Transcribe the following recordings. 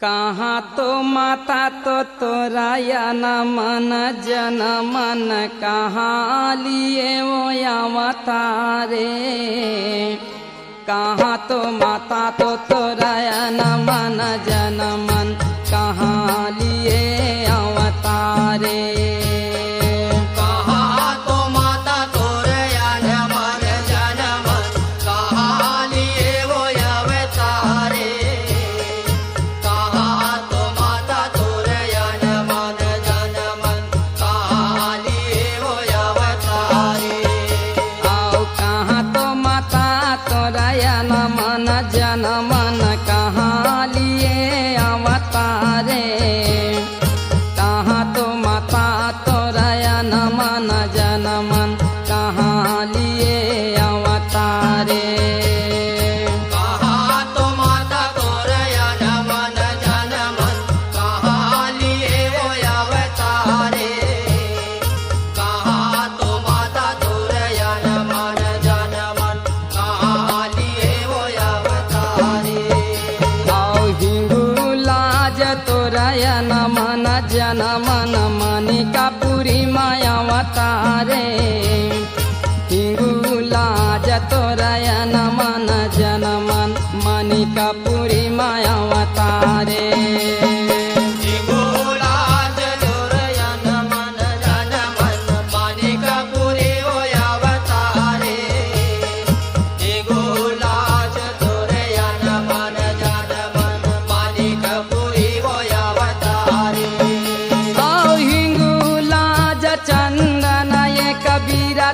कहाँ तो माता तो तोराया न मन जन मन कहाँ लिए वो अवतारे। कहाँ तो माता तो तोराया न मन जन मन कहाँ लिए अवतारे। मन जन मन कहाँ लिए अवतारे। कहाँ तो माता तोराया न मन जन मन कहाँ लिए अवतारे। कहाँ तो माता तोराया न मन जन मन कहाँ लिए वो अवतारे। कहाँ तो माता तोराया न मन जन मन कहाँ लिए वो अवतारे। तोराया न मन जन मन मणिकापुरी माया अवतारे। हिंगुलाज तोराया न मन जन मन मणिकापुरी माया अवतारे।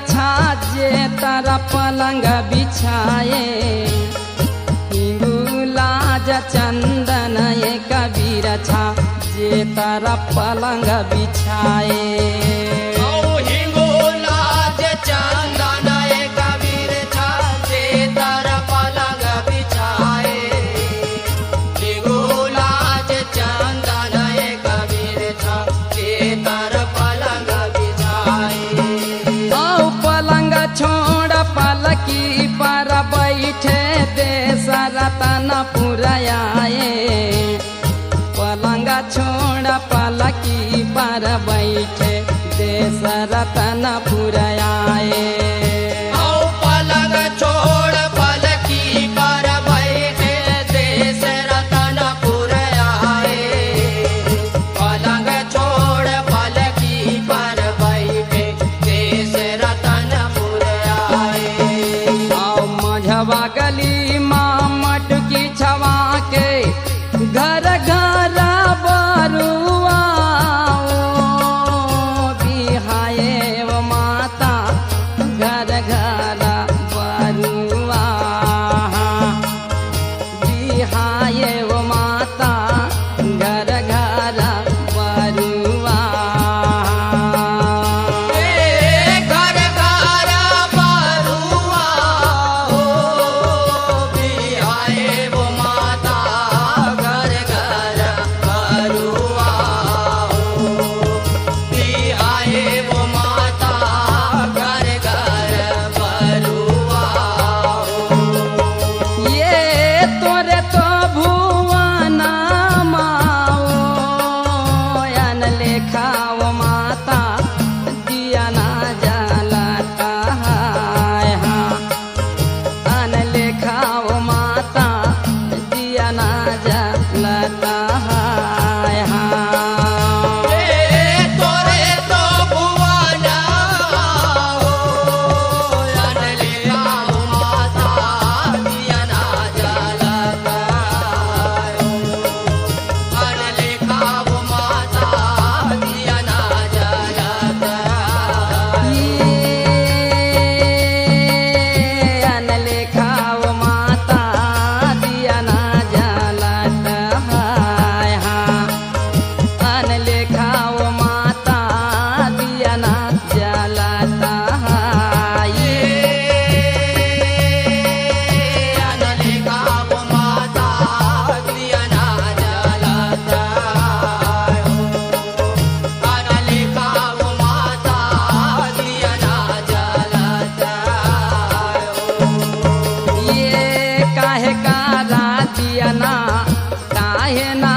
छाजे तारा पलंग बिछाए। हिंगुलाज चंदन ये कबीर छाजे तारा पलंग बिछाए। हिंगुलाज चंदन ये कबीर छाजे तारा पलंग बिछाए। हिंगुलाज चंदन ये कबीर छाजे तारा पलंग बिछाए। छोड़ पलकी पर बैठे देश रतन पुराए। पलंग छोड़ पलकी पर बैठे देश रतन पुराए। पलंग छोड़ पलकी पर बैठे देश रतन पुराए। पलंग छोड़ पलकी पर बैठे देश रतन मझवा गली माँ मटकी छवा के घर घर बरुआ बिहाए वो माता घर घर बरुआ बिहाए वो माता घर घर बरुआ। काहे का रातिया ना काहे ना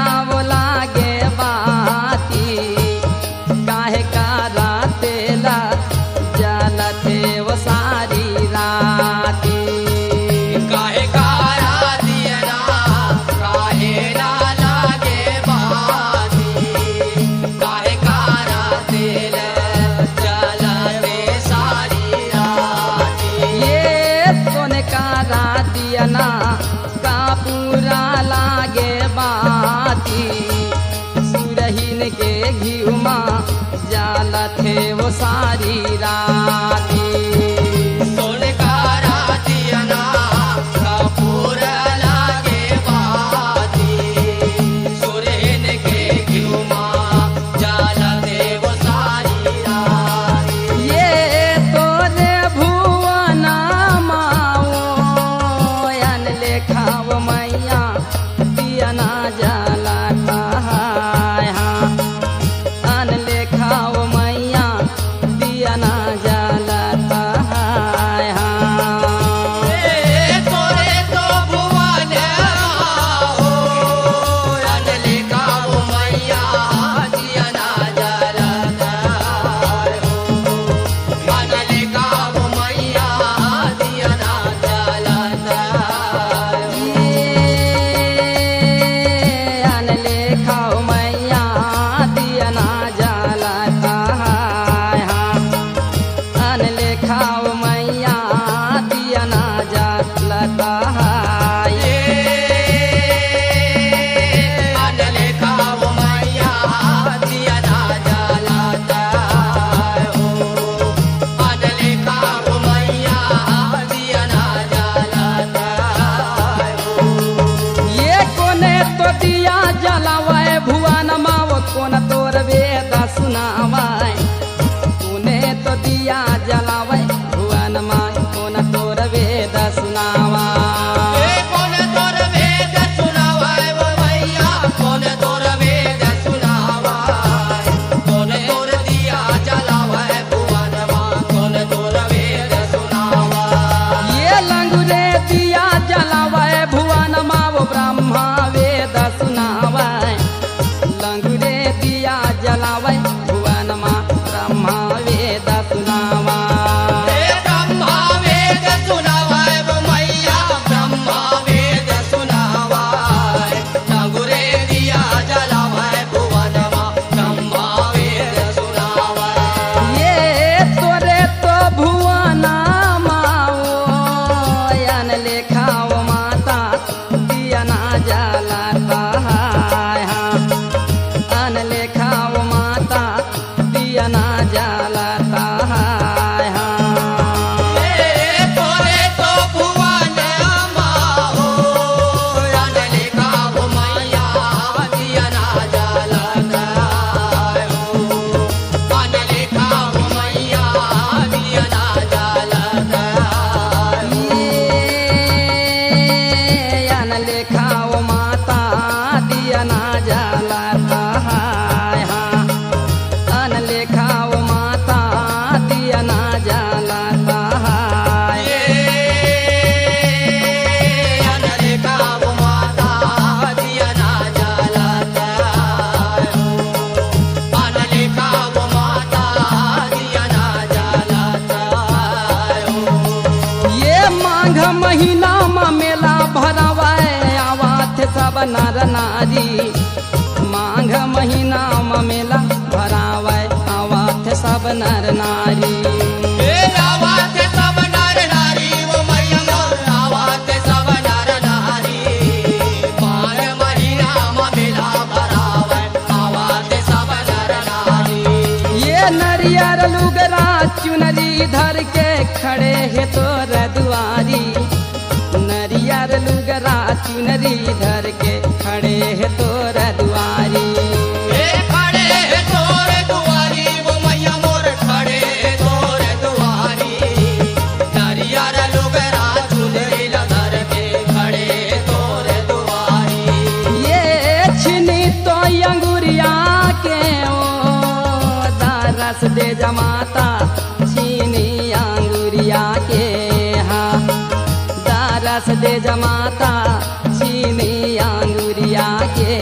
नर नारी माघ महीना में मेला भरावे आवत सब नर नारी ए आवत सब नर नारी वो मैया मोर आवत सब नर नारी माघ महीना में मेला भरावे आवत सब नर नारी ये नरियर लुगरा चुनरी धर के खड़े है तोर दुआरी नरियर लुगरा चुनरी धर के खड़े है तोर दुआरी ए खड़े है तोर दुआरी वो मैया मोर खड़े है तोर दुआरी नरियर लुगरा चुनरी धर के खड़े है तोर दुआरी ये छिनी तो अंगुरिया के ओ दारस दे जमाता छीनी अंगुरिया के हाँ दारस दे जमाता छीनी अंगुरिया के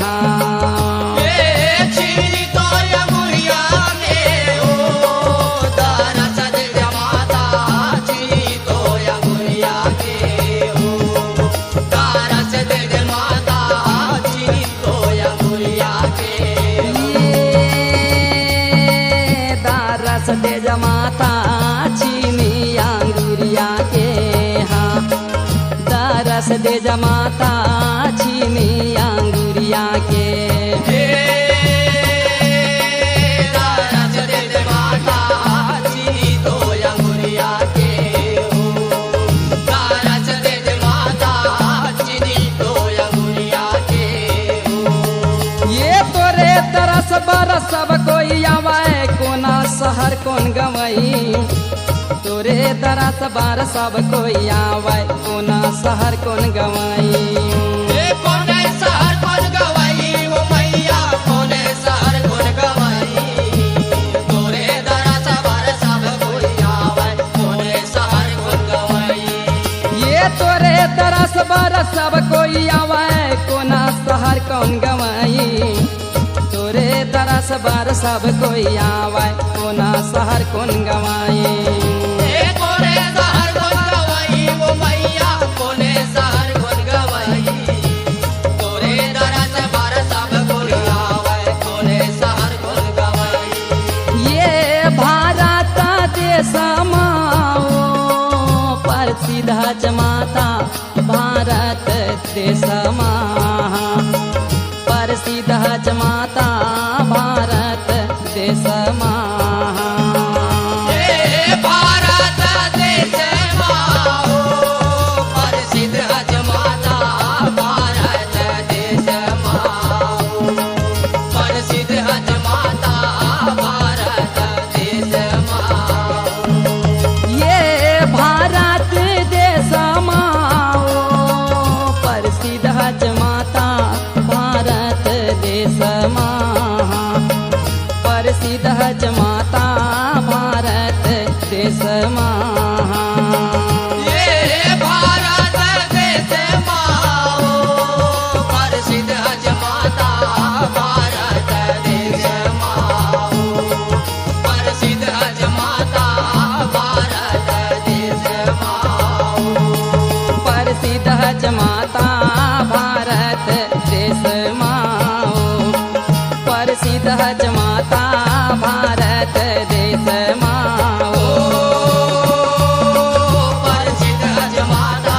हाँ ए छीनी तो अंगुरिया के ओ दारस दे जमाता छीनी तो अंगुरिया के ओ दारस दे जमाता छीनी तो अंगुरिया के ये दारस दे जमाता छीनी अंगुरिया के हाँ दारस दे जमाता छीनी अंगुरिया के दारस दे जमाता छीनी तो अंगुरिया के ओ दारस दे जमाता छीनी तो अंगुरिया के ये तोरे तरस बरस सब कोई आवे कोना शहर कौन गवई तोरे तरस बार सब कोई आवे कोना शहर कौन गवई ए कोने शहर कौन गवाई वो मैया कोने शहर कौन गवाई तोरे दरस बार सब कोई आवे कोने शहर कौन गवाई ये तोरे तरस बरस सब कोई आवे कोना शहर कौन गवई तोरे तरस बार सब कोई आवे कोना शहर कौन गवई ए कोने शहर कौन गवाई वो मैया कोने शहर कौन गवाई तोरे दरस बार सब कोई आवे कोने शहर कौन गवाई ये भारत देश माओ प्रसिद्ध जमाता भारत देश प्रसिद्ध जमाता भारत देश ए भारत देश माओ प्रसिद्ध जमाता भारत देश माओ प्रसिद्ध जमाता भारत देश माओ ये भारत देश माओ प्रसिद्ध जमाता भारत देश प्रसिद्ध जमाता भारत देश ये भारत देश माओ प्रसिद्ध जमाता भारत देश माओ प्रसिद्ध जमाता भारत देश माओ प्रसिद्ध जमाता भारत देश प्रसिद्ध जमाता भारत देश प्रसिद्ध जमाता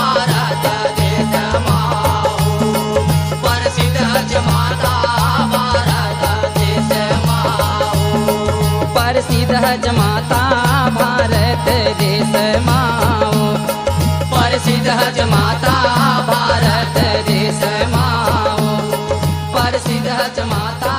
भारत देश प्रसिद्ध जमाता भारत देश प्रसिद्ध जमाता भारत देश प्रसिद्ध जमाता भारत देश प्रसिद्ध जमाता